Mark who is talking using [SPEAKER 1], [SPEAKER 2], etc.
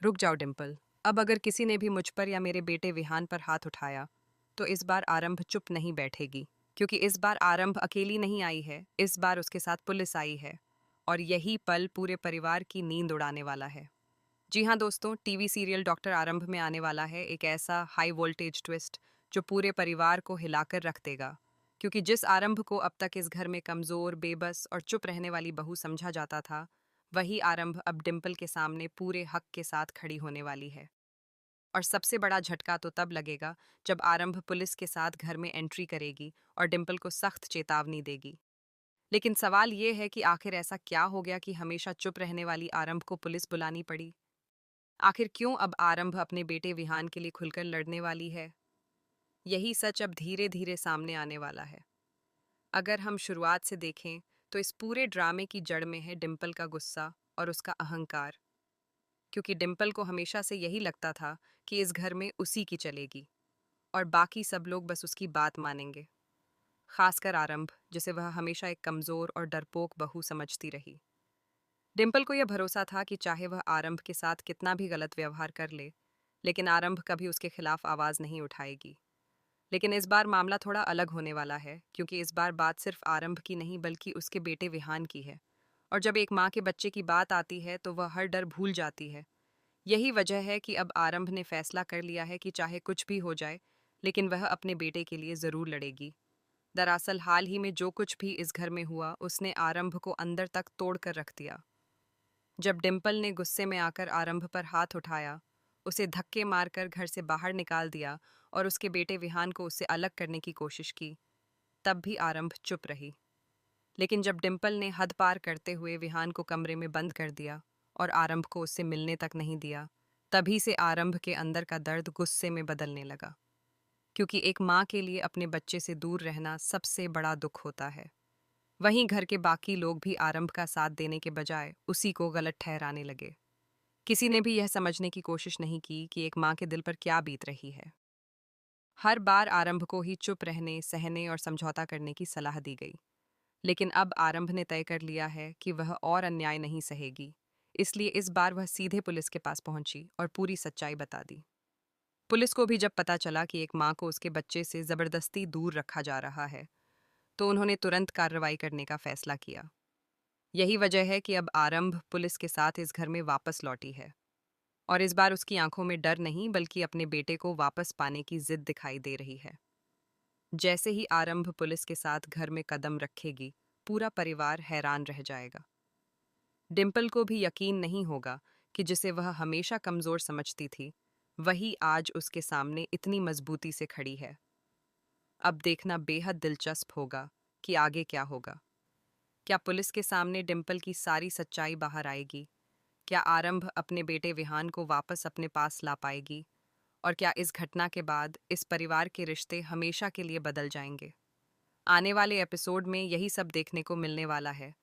[SPEAKER 1] रुक जाओ डिम्पल। अब अगर किसी ने भी मुझ पर या मेरे बेटे विहान पर हाथ उठाया तो इस बार आरंभ चुप नहीं बैठेगी। क्योंकि इस बार आरंभ अकेली नहीं आई है, इस बार उसके साथ पुलिस आई है। और यही पल पूरे परिवार की नींद उड़ाने वाला है। जी हाँ दोस्तों, टीवी सीरियल डॉक्टर आरंभ में आने वाला है एक ऐसा हाई वोल्टेज ट्विस्ट जो पूरे परिवार को हिलाकर रख देगा। क्योंकि जिस आरंभ को अब तक इस घर में कमजोर, बेबस और चुप रहने वाली बहू समझा जाता था, वही आरंभ अब डिम्पल के सामने पूरे हक के साथ खड़ी होने वाली है। और सबसे बड़ा झटका तो तब लगेगा जब आरंभ पुलिस के साथ घर में एंट्री करेगी और डिम्पल को सख्त चेतावनी देगी। लेकिन सवाल ये है कि आखिर ऐसा क्या हो गया कि हमेशा चुप रहने वाली आरंभ को पुलिस बुलानी पड़ी। आखिर क्यों अब आरंभ अपने बेटे विहान के लिए खुलकर लड़ने वाली है? यही सच अब धीरे धीरे सामने आने वाला है। अगर हम शुरुआत से देखें तो इस पूरे ड्रामे की जड़ में है डिम्पल का गुस्सा और उसका अहंकार। क्योंकि डिम्पल को हमेशा से यही लगता था कि इस घर में उसी की चलेगी और बाकी सब लोग बस उसकी बात मानेंगे। खासकर आरंभ, जिसे वह हमेशा एक कमजोर और डरपोक बहू समझती रही। डिम्पल को यह भरोसा था कि चाहे वह आरंभ के साथ कितना भी गलत व्यवहार कर ले, लेकिन आरंभ कभी उसके खिलाफ आवाज नहीं उठाएगी। लेकिन इस बार मामला थोड़ा अलग होने वाला है, क्योंकि इस बार बात सिर्फ आरंभ की नहीं बल्कि उसके बेटे विहान की है। और जब एक माँ के बच्चे की बात आती है तो वह हर डर भूल जाती है। यही वजह है कि अब आरंभ ने फैसला कर लिया है कि चाहे कुछ भी हो जाए, लेकिन वह अपने बेटे के लिए जरूर लड़ेगी। दरअसल हाल ही में जो कुछ भी इस घर में हुआ उसने आरंभ को अंदर तक तोड़ कर रख दिया। जब डिम्पल ने गुस्से में आकर आरंभ पर हाथ उठाया, उसे धक्के मारकर घर से बाहर निकाल दिया और उसके बेटे विहान को उससे अलग करने की कोशिश की, तब भी आरंभ चुप रही। लेकिन जब डिम्पल ने हद पार करते हुए विहान को कमरे में बंद कर दिया और आरंभ को उससे मिलने तक नहीं दिया, तभी से आरंभ के अंदर का दर्द गुस्से में बदलने लगा। क्योंकि एक माँ के लिए अपने बच्चे से दूर रहना सबसे बड़ा दुख होता है। वहीं घर के बाकी लोग भी आरंभ का साथ देने के बजाय उसी को गलत ठहराने लगे। किसी ने भी यह समझने की कोशिश नहीं की कि एक माँ के दिल पर क्या बीत रही है। हर बार आरंभ को ही चुप रहने, सहने और समझौता करने की सलाह दी गई। लेकिन अब आरंभ ने तय कर लिया है कि वह और अन्याय नहीं सहेगी। इसलिए इस बार वह सीधे पुलिस के पास पहुंची और पूरी सच्चाई बता दी। पुलिस को भी जब पता चला कि एक माँ को उसके बच्चे से जबरदस्ती दूर रखा जा रहा है, तो उन्होंने तुरंत कार्रवाई करने का फैसला किया। यही वजह है कि अब आरंभ पुलिस के साथ इस घर में वापस लौटी है। और इस बार उसकी आंखों में डर नहीं बल्कि अपने बेटे को वापस पाने की जिद दिखाई दे रही है। जैसे ही आरंभ पुलिस के साथ घर में कदम रखेगी, पूरा परिवार हैरान रह जाएगा। डिम्पल को भी यकीन नहीं होगा कि जिसे वह हमेशा कमजोर समझती थी, वही आज उसके सामने इतनी मजबूती से खड़ी है। अब देखना बेहद दिलचस्प होगा कि आगे क्या होगा। क्या पुलिस के सामने डिम्पल की सारी सच्चाई बाहर आएगी? क्या आरंभ अपने बेटे विहान को वापस अपने पास ला पाएगी? और क्या इस घटना के बाद इस परिवार के रिश्ते हमेशा के लिए बदल जाएंगे? आने वाले एपिसोड में यही सब देखने को मिलने वाला है।